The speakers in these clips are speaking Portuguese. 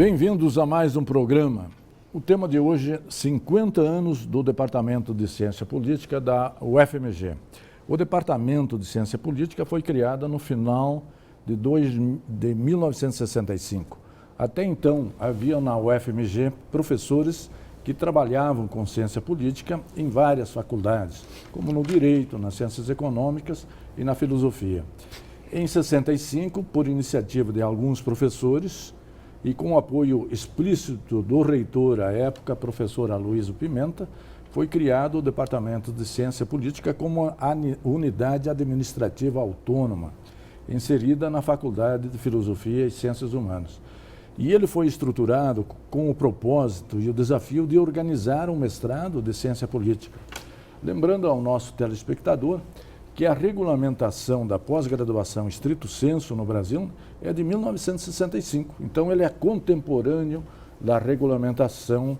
Bem-vindos a mais um programa. O tema de hoje é 50 anos do Departamento de Ciência Política da UFMG. O Departamento de Ciência Política foi criado no final de 1965. Até então, havia na UFMG professores que trabalhavam com ciência política em várias faculdades, como no Direito, nas Ciências Econômicas e na Filosofia. Em 65, por iniciativa de alguns professores, e com o apoio explícito do reitor à época, professor Aloysio Pimenta, foi criado o Departamento de Ciência Política como a unidade administrativa autônoma, inserida na Faculdade de Filosofia e Ciências Humanas. E ele foi estruturado com o propósito e o desafio de organizar um mestrado de Ciência Política. Lembrando ao nosso telespectador que a regulamentação da pós-graduação estrito sensu no Brasil é de 1965. Então, ele é contemporâneo da regulamentação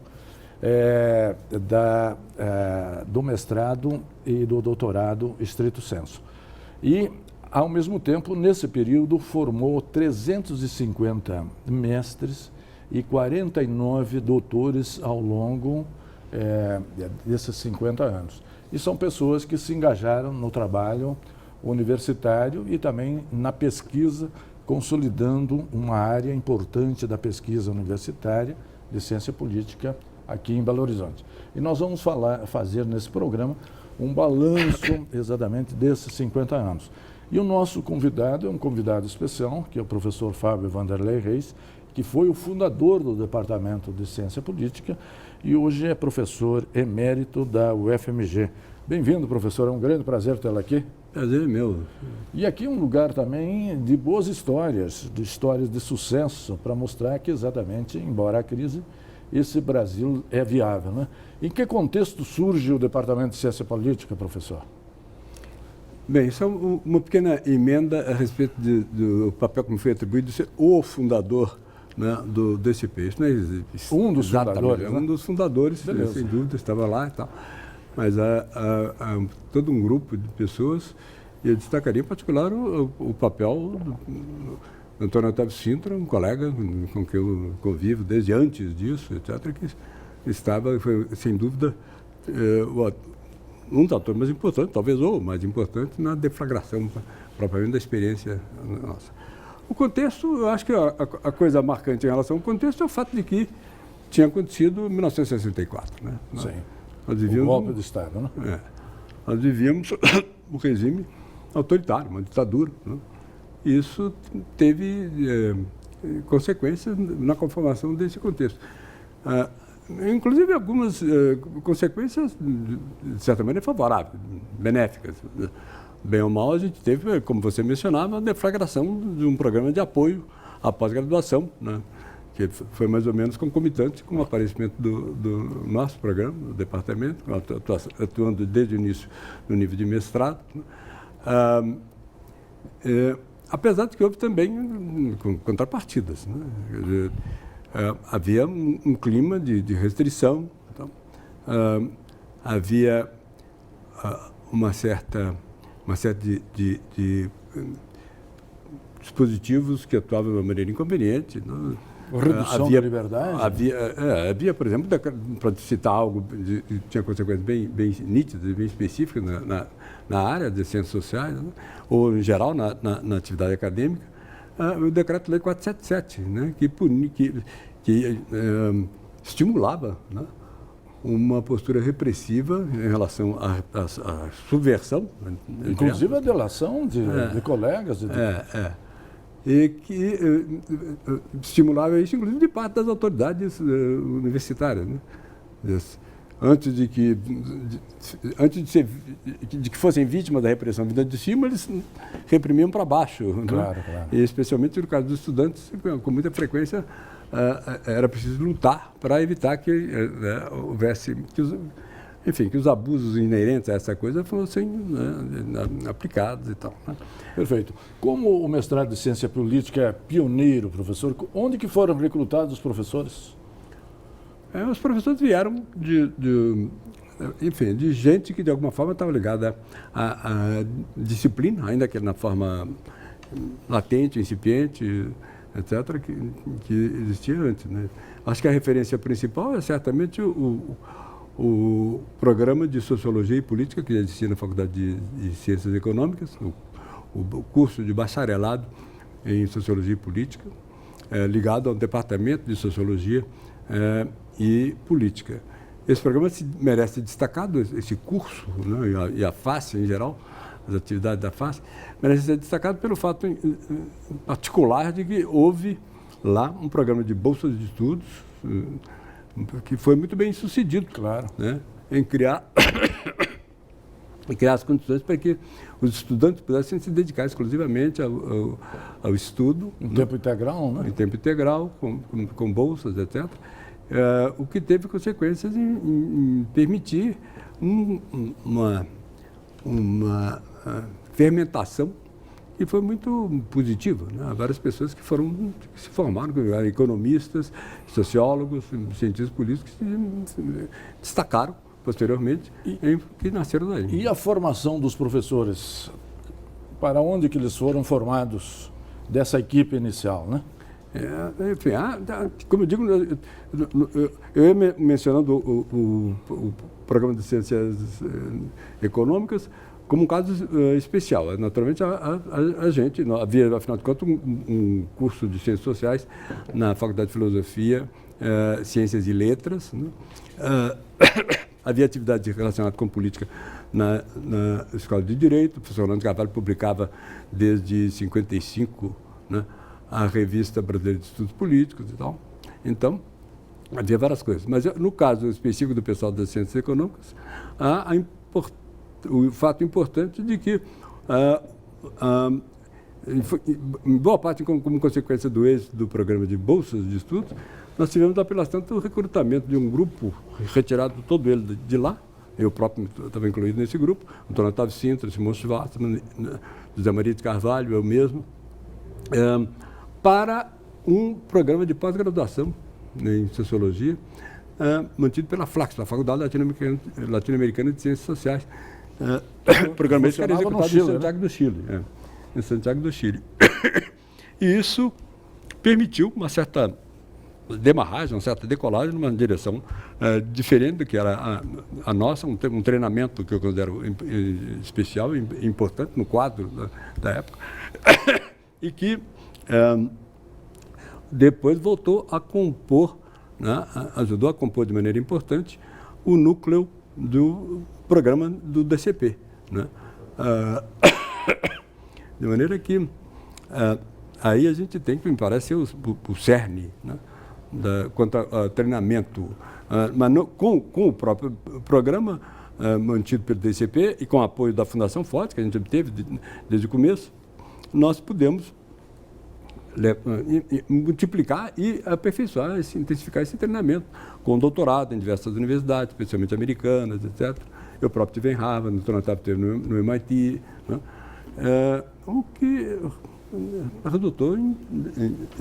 do mestrado e do doutorado estrito sensu. E, ao mesmo tempo, nesse período, formou 350 mestres e 49 doutores ao longo desses 50 anos. E são pessoas que se engajaram no trabalho universitário e também na pesquisa, consolidando uma área importante da pesquisa universitária de ciência política aqui em Belo Horizonte. E nós vamos fazer nesse programa um balanço exatamente desses 50 anos. E o nosso convidado é um convidado especial, que é o professor Fábio Vanderlei Reis, que foi o fundador do Departamento de Ciência Política e hoje é professor emérito da UFMG. Bem-vindo, professor, é um grande prazer tê-lo aqui. Prazer é meu. E aqui é um lugar também de boas histórias de sucesso, para mostrar que exatamente, embora a crise, esse Brasil é viável, né? Em que contexto surge o Departamento de Ciência Política, professor? Bem, isso é uma pequena emenda a respeito do papel que me foi atribuído de ser o fundador, né, do DCP. Isso não existe. Um dos fundadores, né? Um dos fundadores, sem dúvida, estava lá e tal. Mas há todo um grupo de pessoas, e eu destacaria em particular o papel do Antônio Otávio Sintra, um colega com quem eu convivo desde antes disso, etc., que estava, foi, sem dúvida, um dos atores mais importantes, talvez o mais importante, na deflagração propriamente da experiência nossa. O contexto, eu acho que a coisa marcante em relação ao contexto é o fato de que tinha acontecido em 1964. Né? Sim, nós vivíamos, o golpe de Estado, né? Nós vivíamos um regime autoritário, uma ditadura. Né? E isso teve consequências na conformação desse contexto. Inclusive algumas consequências, de certa maneira, favoráveis, benéficas. Bem ou mal, a gente teve, como você mencionava, a deflagração de um programa de apoio à pós-graduação, né? Que foi mais ou menos concomitante com o aparecimento do nosso programa, do departamento, atuando desde o início no nível de mestrado. Né? Apesar de que houve também contrapartidas. Né? Quer dizer, havia um clima de restrição, então, havia uma série de dispositivos que atuavam de uma maneira inconveniente. Né? Redução da liberdade? Havia, por exemplo, para citar algo que tinha consequências bem nítidas e bem específicas na área de ciências sociais, né? Ou, em geral, na atividade acadêmica, o Decreto-Lei 477, né? que estimulava, né, uma postura repressiva em relação à subversão. Inclusive a delação de colegas. E que estimulava isso, inclusive, de parte das autoridades universitárias. Né? Antes de que fossem vítimas da repressão vinda de cima, eles reprimiam para baixo. Claro, né? claro. E, especialmente no caso dos estudantes, com muita frequência, era preciso lutar para evitar que houvesse... que os abusos inerentes a essa coisa fossem, né, aplicados e tal. Né? Perfeito. Como o mestrado de Ciência Política é pioneiro, professor, onde que foram recrutados os professores? Os professores vieram de gente que, de alguma forma, estava ligada à disciplina, ainda que na forma latente, incipiente, etc., que existia antes, né? Acho que a referência principal é certamente o programa de Sociologia e Política que existia na Faculdade de Ciências Econômicas, o curso de bacharelado em Sociologia e Política, ligado ao Departamento de Sociologia e Política. Esse programa merece ser destacado, esse curso, né, e a FACE em geral, as atividades da FACE, merece ser destacado pelo fato em particular de que houve lá um programa de bolsas de estudos que foi muito bem sucedido, claro, né, em criar as condições para que os estudantes pudessem se dedicar exclusivamente ao estudo. Em tempo integral, né? Em tempo integral, com bolsas, etc. O que teve consequências em permitir uma fermentação que foi muito positiva, né? Há várias pessoas que se formaram, economistas, sociólogos, cientistas políticos, que se destacaram posteriormente que nasceram daí. E a formação dos professores? Para onde que eles foram formados dessa equipe inicial, né? Enfim, como eu digo, eu ia mencionando o programa de Ciências Econômicas como um caso especial. Naturalmente, a gente havia, afinal de contas, um curso de Ciências Sociais na Faculdade de Filosofia, Ciências e Letras, né? Havia atividade relacionada com política na Escola de Direito. O professor Orlando Carvalho publicava desde 1955, né, a Revista Brasileira de Estudos Políticos e tal. Então, havia várias coisas. Mas, no caso específico do pessoal das ciências econômicas, o fato importante de que, em boa parte, como consequência do êxito do programa de bolsas de estudos, nós tivemos, apenas tanto, o recrutamento de um grupo retirado todo ele de lá. Eu próprio estava incluído nesse grupo, Antônio Otávio Sintra, Simão Schwartzman, José Maria de Carvalho, eu mesmo, para um programa de pós-graduação em Sociologia, mantido pela FLACS, a Faculdade Latino-Americana de Ciências Sociais. Programa esse que era executado em Santiago do Chile. Em Santiago do Chile. E isso permitiu uma certa demarragem, uma certa decolagem numa direção diferente do que era a nossa, um treinamento que eu considero especial e importante no quadro da época, e que depois voltou a compor, né, ajudou a compor de maneira importante o núcleo do programa do DCP, né? De maneira que aí a gente tem que, me parece, o cerne, né, quanto a treinamento, mas com o próprio programa mantido pelo DCP e com o apoio da Fundação Forte, que a gente obteve desde o começo, nós pudemos multiplicar e aperfeiçoar, intensificar esse treinamento, com doutorado em diversas universidades, especialmente americanas, etc. Eu próprio estive em Harvard, o Antônio Otávio esteve no MIT, né? O que resultou em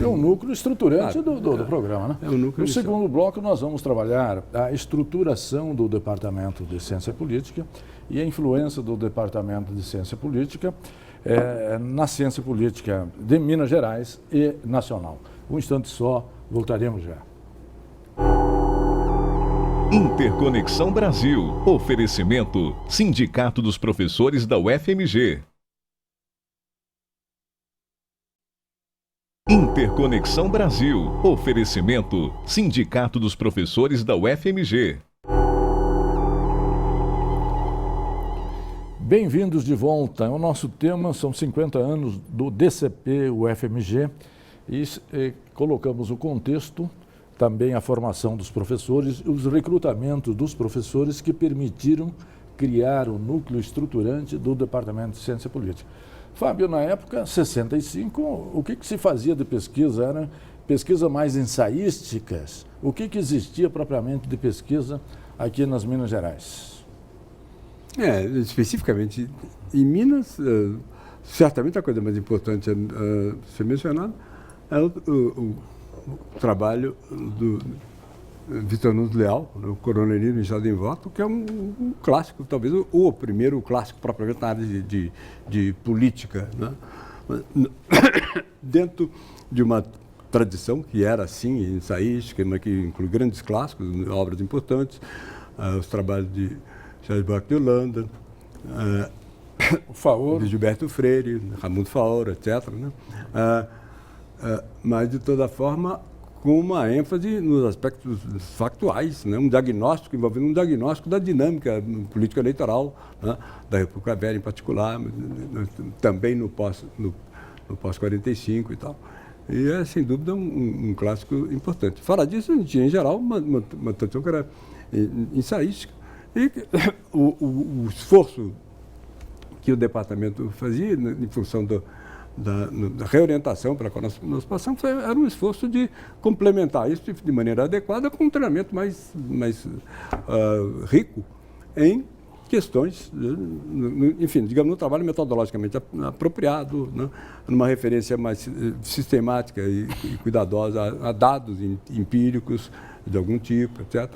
é um núcleo estruturante do programa, né? É um núcleo. No segundo bloco, nós vamos trabalhar a estruturação do Departamento de Ciência Política e a influência do Departamento de Ciência Política na ciência política de Minas Gerais e nacional. Um instante só, voltaremos já. Interconexão Brasil. Oferecimento: Sindicato dos Professores da UFMG. Interconexão Brasil. Oferecimento: Sindicato dos Professores da UFMG. Bem-vindos de volta. O nosso tema são 50 anos do DCP UFMG e colocamos o contexto, também a formação dos professores e os recrutamentos dos professores que permitiram criar o núcleo estruturante do Departamento de Ciência Política. Fábio, na época, 65, o que se fazia de pesquisa? Era pesquisa mais ensaísticas? O que existia propriamente de pesquisa aqui nas Minas Gerais? Especificamente em Minas, certamente a coisa mais importante a ser mencionada é o trabalho do Vitor Nunes Leal, o Coronelismo em Estado em Voto, que é um clássico, talvez o primeiro clássico propriamente na área de política, né? Dentro de uma tradição, que era assim, ensaística, mas que inclui grandes clássicos, obras importantes, os trabalhos de Charles Buarque de Holanda, o Faoro, de Gilberto Freire, Raimundo Faoro, etc., né? Mas, de toda forma, com uma ênfase nos aspectos factuais, né? Um diagnóstico, envolvendo um diagnóstico da dinâmica política eleitoral, né? Da República Velha em particular, também no pós-45 e tal. E é, sem dúvida, um clássico importante. Fora disso, a gente tinha, em geral, uma tradição que era ensaística. E o esforço que o departamento fazia, em função da reorientação para qual nós passamos, era um esforço de complementar isso de maneira adequada com um treinamento mais rico em questões, enfim, digamos, no trabalho metodologicamente apropriado, né, numa referência mais sistemática e cuidadosa a dados empíricos de algum tipo, etc.,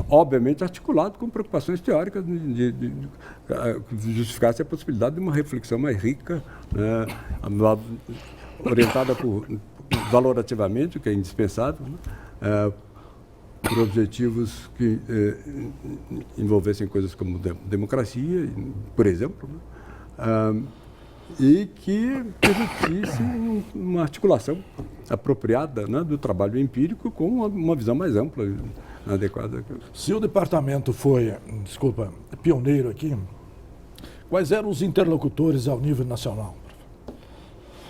obviamente articulado com preocupações teóricas de justificasse a possibilidade de uma reflexão mais rica, né, orientada valorativamente, o que é indispensável, né, por objetivos que envolvessem coisas como democracia, por exemplo, né, e que permitisse uma articulação apropriada, né, do trabalho empírico com uma visão mais ampla, adequada. Se o departamento foi, pioneiro aqui, quais eram os interlocutores ao nível nacional?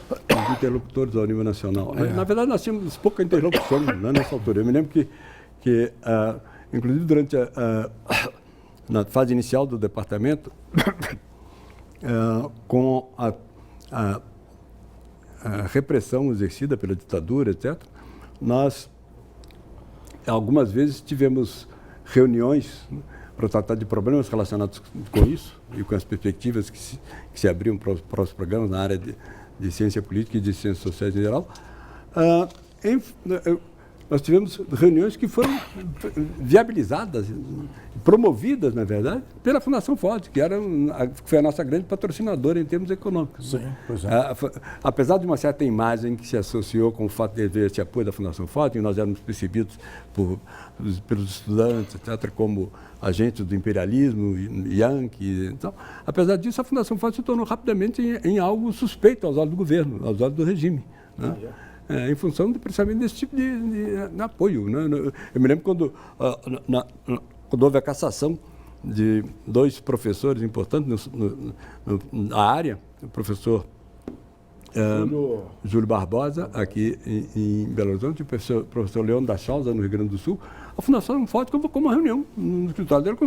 Os interlocutores ao nível nacional. Na verdade, nós tínhamos pouca interlocução, né, nessa altura. Eu me lembro que inclusive durante na fase inicial do departamento, com a repressão exercida pela ditadura, etc., nós algumas vezes tivemos reuniões, né, para tratar de problemas relacionados com isso e com as perspectivas que se abriam para os programas na área de ciência política e de ciências sociais em geral. Nós tivemos reuniões que foram viabilizadas, promovidas, na verdade, pela Fundação Ford, que foi a nossa grande patrocinadora em termos econômicos. Sim, pois é. Apesar de uma certa imagem que se associou com o fato de haver esse apoio da Fundação Ford, e nós éramos percebidos pelos estudantes, etc., como agentes do imperialismo, yankee, então, apesar disso, a Fundação Ford se tornou rapidamente em algo suspeito aos olhos do governo, aos olhos do regime, né? Em função precisamente desse tipo de apoio, né? Eu me lembro quando houve a cassação de dois professores importantes na área, o professor Júlio Barbosa, aqui em Belo Horizonte, e o professor Leandro da Chausa, no Rio Grande do Sul. A Fundação Ford convocou uma reunião no escritório dele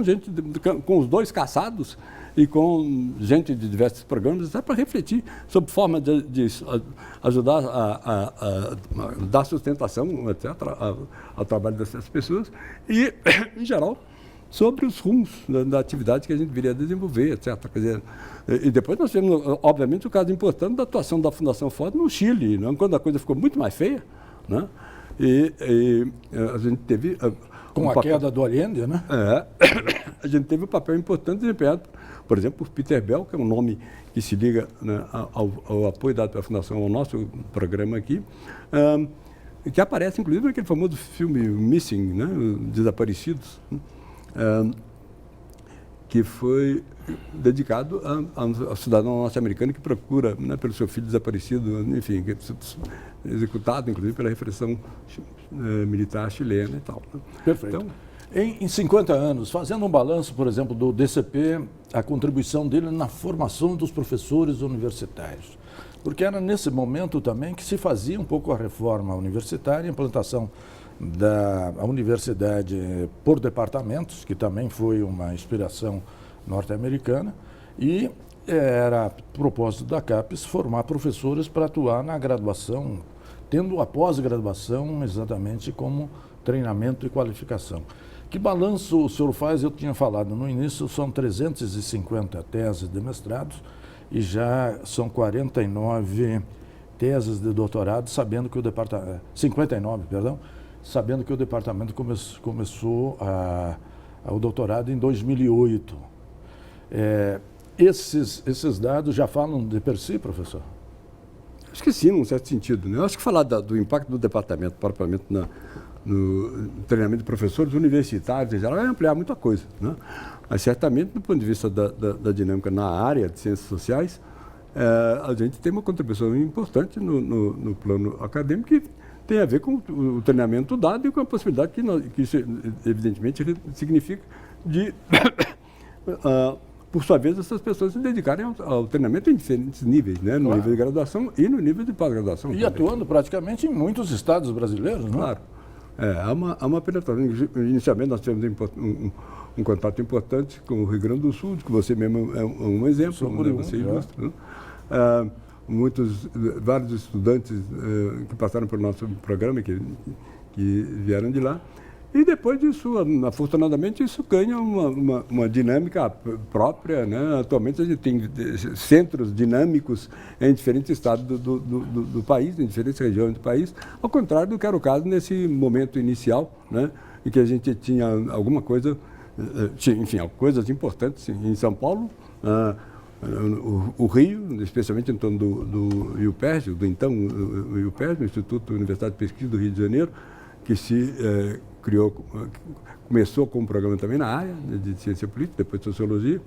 com os dois cassados e com gente de diversos programas, para refletir sobre forma de ajudar a dar sustentação, etc., ao trabalho dessas pessoas e, em geral, sobre os rumos da atividade que a gente viria a desenvolver, etc. Quer dizer, e depois nós tivemos, obviamente, o caso importante da atuação da Fundação Ford no Chile, né, quando a coisa ficou muito mais feia, né? E a gente teve... Com a queda do Allende, né? A gente teve um papel importante desempenhado, por exemplo, por Peter Bell, que é um nome que se liga, né, ao apoio dado pela Fundação ao nosso programa aqui, que aparece, inclusive, naquele famoso filme Missing, né, Desaparecidos, que foi dedicado ao cidadão norte-americano que procura, né, pelo seu filho desaparecido, enfim, executado, inclusive, pela repressão militar chilena e tal. Né? Perfeito. Então, em 50 anos, fazendo um balanço, por exemplo, do DCP, a contribuição dele na formação dos professores universitários. Porque era nesse momento também que se fazia um pouco a reforma universitária, a implantação da universidade por departamentos, que também foi uma inspiração norte-americana, e era propósito da CAPES formar professores para atuar na graduação, tendo a pós-graduação exatamente como treinamento e qualificação. Que balanço o senhor faz? Eu tinha falado no início, são 350 teses de mestrados e já são 49 teses de doutorado, sabendo que o departamento... 59, perdão, sabendo que o departamento começou o doutorado em 2008. Esses dados já falam de per si, professor? Acho que sim, num certo sentido. Né? Eu acho que falar do impacto do departamento, propriamente no treinamento de professores universitários, em geral, vai ampliar muita coisa. Né? Mas, certamente, do ponto de vista da dinâmica na área de ciências sociais, a gente tem uma contribuição importante no plano acadêmico que tem a ver com o treinamento dado e com a possibilidade que isso, evidentemente, significa de, por sua vez, essas pessoas se dedicarem ao treinamento em diferentes níveis, né? No nível de graduação e no nível de pós-graduação. E atuando praticamente em muitos estados brasileiros, não? Claro. Há uma penetração. Inicialmente, nós tivemos um contato importante com o Rio Grande do Sul, de que você mesmo é um exemplo, né? Você ilustra, né? Vários estudantes que passaram pelo nosso programa, que vieram de lá. E depois disso, afortunadamente, isso ganha uma dinâmica própria. Né? Atualmente a gente tem centros dinâmicos em diferentes estados do país, em diferentes regiões do país, ao contrário do que era o caso nesse momento inicial, né? Em que a gente tinha alguma coisa, enfim, coisas importantes em São Paulo, o Rio, especialmente em torno do IUPERJ, do então IUPERJ, o Instituto Universitário de Pesquisa do Rio de Janeiro, que se começou com um programa também na área de ciência política, depois de sociologia,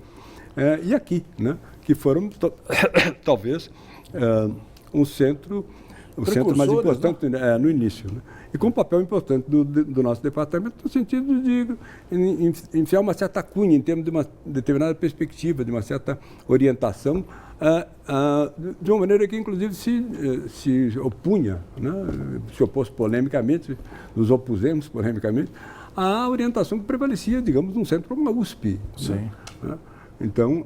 e aqui, né, que foram talvez o centro mais importante, né? No início, né? E com um papel importante do nosso departamento no sentido de enfiar uma certa cunha em termos de uma determinada perspectiva, de uma certa orientação, de uma maneira que, inclusive, se opunha, né? Se opôs polemicamente, nos opusemos polemicamente, à orientação que prevalecia, digamos, num centro como a USP. Sim. Né? Então,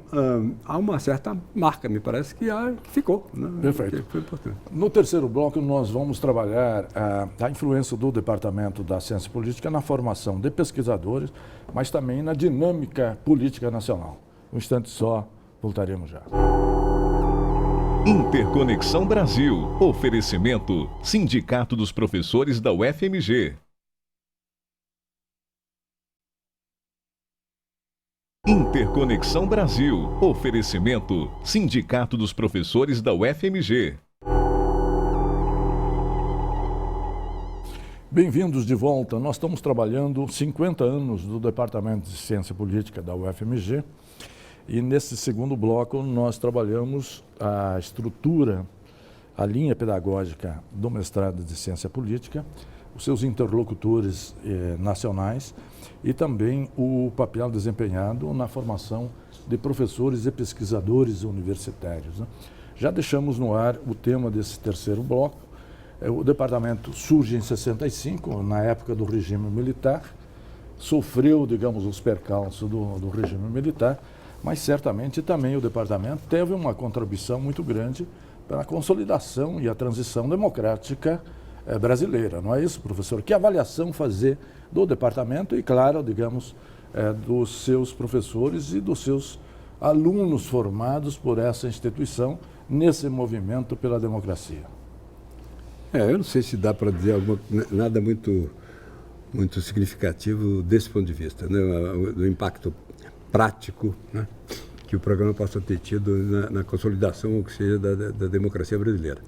há uma certa marca, me parece, que ficou. Né? Perfeito. Que foi importante. No terceiro bloco, nós vamos trabalhar a influência do Departamento da Ciência Política na formação de pesquisadores, mas também na dinâmica política nacional. Um instante só, voltaremos já. Interconexão Brasil. Oferecimento: Sindicato dos Professores da UFMG. Interconexão Brasil. Oferecimento: Sindicato dos Professores da UFMG. Bem-vindos de volta. Nós estamos trabalhando 50 anos do Departamento de Ciência Política da UFMG e nesse segundo bloco nós trabalhamos a estrutura, a linha pedagógica do mestrado de Ciência Política, os seus interlocutores nacionais e também o papel desempenhado na formação de professores e pesquisadores universitários. Né? Já deixamos no ar o tema desse terceiro bloco. O departamento surge em 65, na época do regime militar, sofreu, digamos, os percalços do regime militar, mas certamente também o departamento teve uma contribuição muito grande para a consolidação e a transição democrática brasileira, não é isso, professor? Que avaliação fazer do departamento e, claro, digamos, dos seus professores e dos seus alunos formados por essa instituição nesse movimento pela democracia? Eu não sei se dá para dizer nada muito significativo desse ponto de vista, né? Do impacto prático, né, que o programa possa ter tido na consolidação, ou que seja, da democracia brasileira.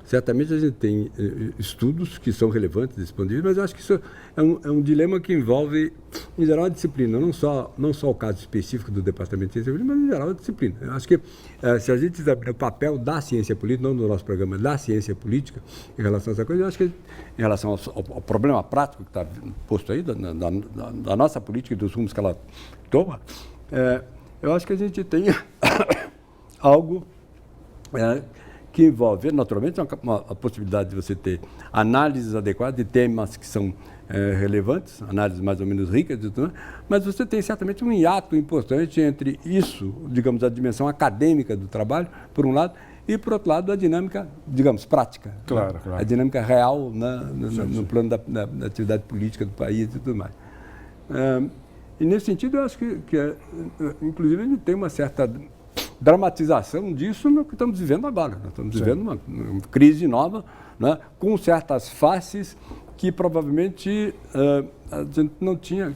Certamente a gente tem estudos que são relevantes desse ponto de vista, mas eu acho que isso é um dilema que envolve, em geral, a disciplina, não só o caso específico do Departamento de Ciência Política, mas, em geral, a disciplina. Eu acho que se a gente examinar o papel da ciência política, não do nosso programa, da ciência política, em relação a essa coisa, eu acho que, em relação ao problema prático que está posto aí, da nossa política e dos rumos que ela toma, eu acho que a gente tem algo que envolve, naturalmente, a possibilidade de você ter análises adequadas de temas que são relevantes, análises mais ou menos ricas, mas você tem certamente um hiato importante entre isso, digamos, a dimensão acadêmica do trabalho, por um lado, e, por outro lado, a dinâmica, digamos, prática. Claro, né? claro. A dinâmica real, né? No plano da atividade política do país e tudo mais. E, nesse sentido, eu acho que inclusive, a gente tem uma certa dramatização disso no que estamos vivendo agora. Nós estamos vivendo uma crise nova, né, com certas faces que provavelmente a gente não tinha,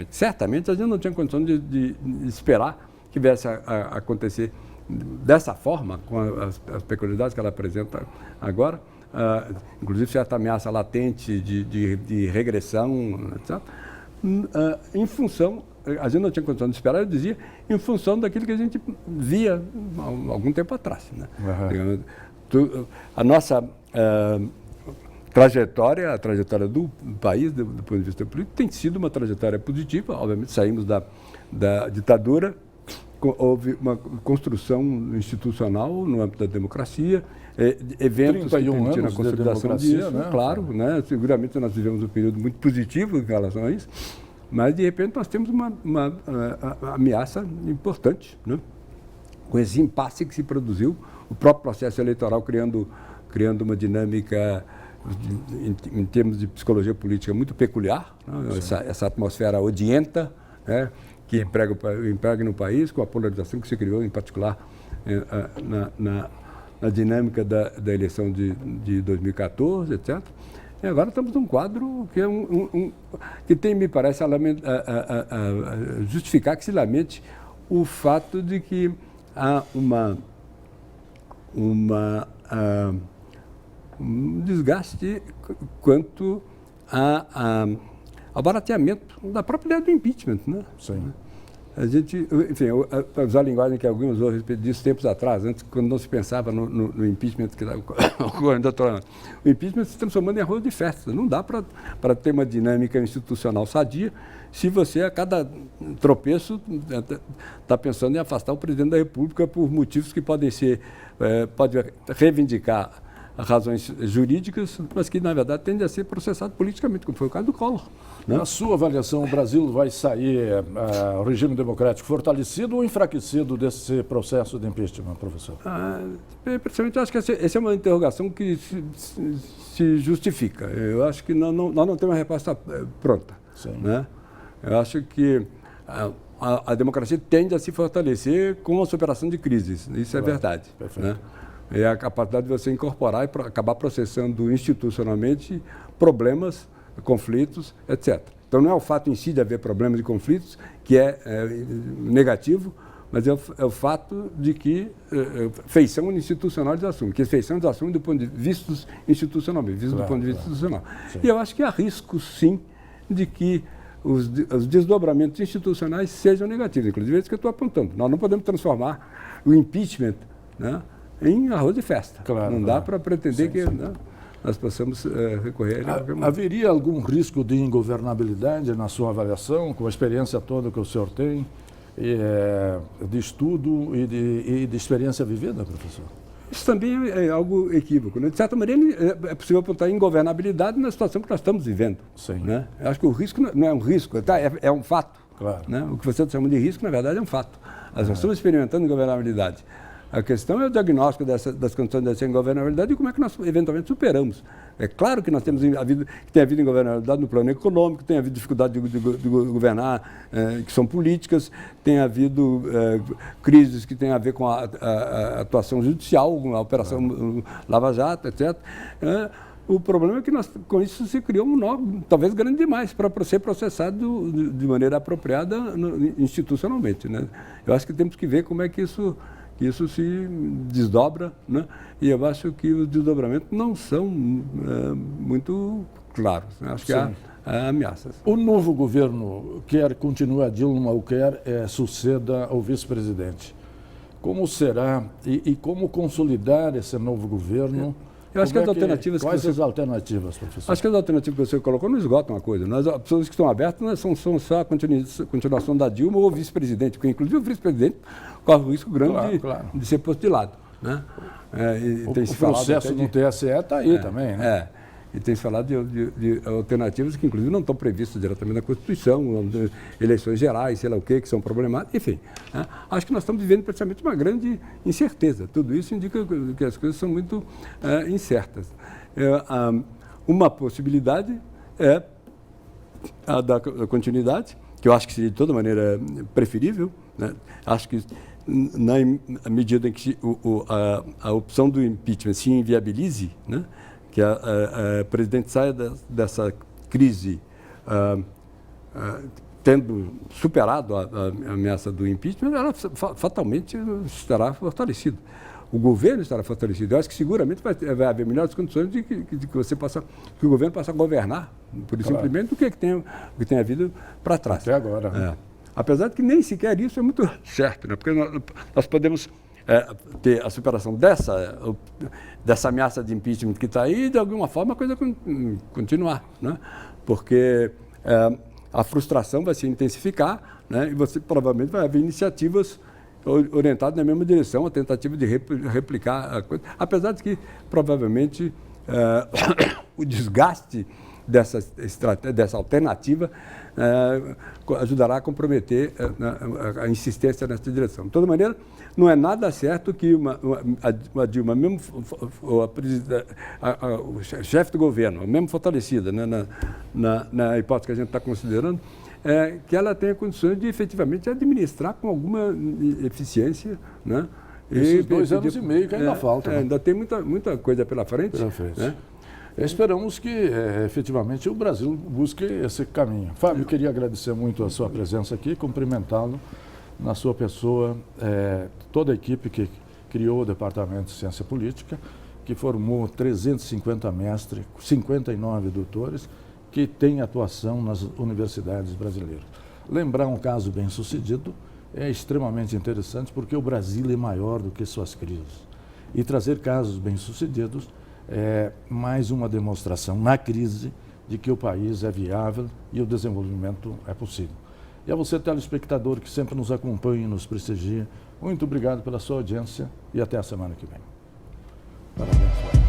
certamente a gente não tinha condição de esperar que viesse a acontecer dessa forma, com as peculiaridades que ela apresenta agora, inclusive certa ameaça latente de regressão, etc., em função, a gente não tinha condição de esperar, eu dizia, em função daquilo que a gente via há algum tempo atrás. Né? A nossa trajetória, a trajetória do país, do ponto de vista político, tem sido uma trajetória positiva. Obviamente, saímos da ditadura, houve uma construção institucional no âmbito da democracia, eventos 31 que anos a consolidação de disso, né? Claro, né? Seguramente nós vivemos um período muito positivo em relação a isso, mas de repente nós temos uma ameaça importante, né? Com esse impasse que se produziu, o próprio processo eleitoral criando uma dinâmica em termos de psicologia política muito peculiar, né? Essa atmosfera odienta, né? Que emprega no país, com a polarização que se criou, em particular, na dinâmica da eleição de 2014, etc. E agora estamos num quadro que, que tem, me parece, justificar que se lamente o fato de que há um desgaste quanto ao barateamento da própria ideia do impeachment, né? Sim. A gente, enfim, para usar a linguagem que alguém usou a respeito disso tempos atrás, antes, quando não se pensava no impeachment que estava ocorrendo atualmente. O impeachment se transformando em arroz de festa. Não dá para ter uma dinâmica institucional sadia se você, a cada tropeço, está pensando em afastar o presidente da República por motivos que podem ser, pode reivindicar razões jurídicas, mas que, na verdade, tende a ser processado politicamente, como foi o caso do Collor. Né? Na sua avaliação, o Brasil vai sair o regime democrático fortalecido ou enfraquecido desse processo de impeachment, professor? Pessoalmente, eu acho que essa é uma interrogação que se justifica. Eu acho que nós não temos uma resposta pronta. Sim. Né? Eu acho que a democracia tende a se fortalecer com a superação de crises. Isso é verdade. Perfeito. Né? É a capacidade de você incorporar e acabar processando institucionalmente problemas, conflitos, etc. Então, não é o fato em si de haver problemas e conflitos que é negativo, mas é o fato de que feição institucional eles assumem, que feição eles assumem do ponto de vista institucional, do ponto de vista institucional. Sim. E eu acho que há risco, sim, de que os desdobramentos institucionais sejam negativos. Inclusive, é isso que eu estou apontando. Nós não podemos transformar o impeachment, né, em arroz de festa. Claro, não dá para pretender que né, nós possamos recorrer a qualquer momento. Haveria algum risco de ingovernabilidade na sua avaliação, com a experiência toda que o senhor tem, de estudo e de experiência vivida, professor? Isso também é algo equívoco. Né? De certa maneira, é possível apontar ingovernabilidade na situação que nós estamos vivendo. Sim. Né? Eu acho que o risco não é um risco, tá? É um fato. Claro. Né? O que você está chamando de risco, na verdade, é um fato. Nós estamos experimentando ingovernabilidade. A questão é o diagnóstico das condições dessa ingovernabilidade e como é que nós eventualmente superamos. É claro que nós temos tem havido ingovernabilidade no plano econômico, tem havido dificuldade de governar, que são políticas, tem havido crises que têm a ver com a atuação judicial, a operação Lava Jato, etc. O problema é que com isso se criou um nó, talvez grande demais, para ser processado de maneira apropriada institucionalmente. Né? Eu acho que temos que ver como é que isso se desdobra, né? E eu acho que os desdobramentos não são muito claros. Né? Acho que há ameaças. O novo governo quer continuar Dilma ou quer suceda ao vice-presidente. Como será e como consolidar esse novo governo? Eu acho que as alternativas... Quais as alternativas, professor? Acho que as alternativas que você colocou não esgotam a coisa. As opções que estão abertas são só a continuação da Dilma ou o vice-presidente, porque inclusive o vice-presidente corre o risco grande de ser posto de lado. Né? O processo no TSE está aí também, né? E tem se falado de alternativas que, inclusive, não estão previstas diretamente na Constituição, eleições gerais, sei lá o quê, que são problemáticas, enfim. Né? Acho que nós estamos vivendo precisamente uma grande incerteza. Tudo isso indica que as coisas são muito incertas. Uma possibilidade é a da continuidade, que eu acho que seria de toda maneira preferível. Né? Acho que, na medida em que a opção do impeachment se inviabilize, né? Que a presidente saia dessa crise tendo superado a ameaça do impeachment, ela fatalmente estará fortalecida. O governo estará fortalecido. Eu acho que seguramente vai haver melhores condições de que o governo possa governar, por simplesmente, do que tem havido para trás. Até agora. Né? Apesar de que nem sequer isso é muito certo, né? Porque nós podemos ter a superação dessa ameaça de impeachment que está aí e, de alguma forma, a coisa continuar. Né? Porque a frustração vai se intensificar, né? E você provavelmente vai haver iniciativas orientadas na mesma direção, a tentativa de replicar a coisa. Apesar de que, provavelmente, o desgaste dessa alternativa ajudará a comprometer a insistência nessa direção. De toda maneira, não é nada certo que a Dilma, mesmo o chefe do governo, mesmo fortalecida, né, na hipótese que a gente está considerando, que ela tenha condições de efetivamente administrar com alguma eficiência, né? Esses 2 anos e meio que ainda faltam. Né? Ainda tem muita coisa pela frente. Né? Esperamos que, efetivamente, o Brasil busque esse caminho. Fábio, eu queria agradecer muito a sua presença aqui, cumprimentá-lo na sua pessoa, toda a equipe que criou o Departamento de Ciência Política, que formou 350 mestres, 59 doutores, que têm atuação nas universidades brasileiras. Lembrar um caso bem-sucedido é extremamente interessante, porque o Brasil é maior do que suas crises. E trazer casos bem-sucedidos é mais uma demonstração na crise de que o país é viável e o desenvolvimento é possível. E a você, telespectador, que sempre nos acompanha e nos prestigia, muito obrigado pela sua audiência e até a semana que vem. Parabéns.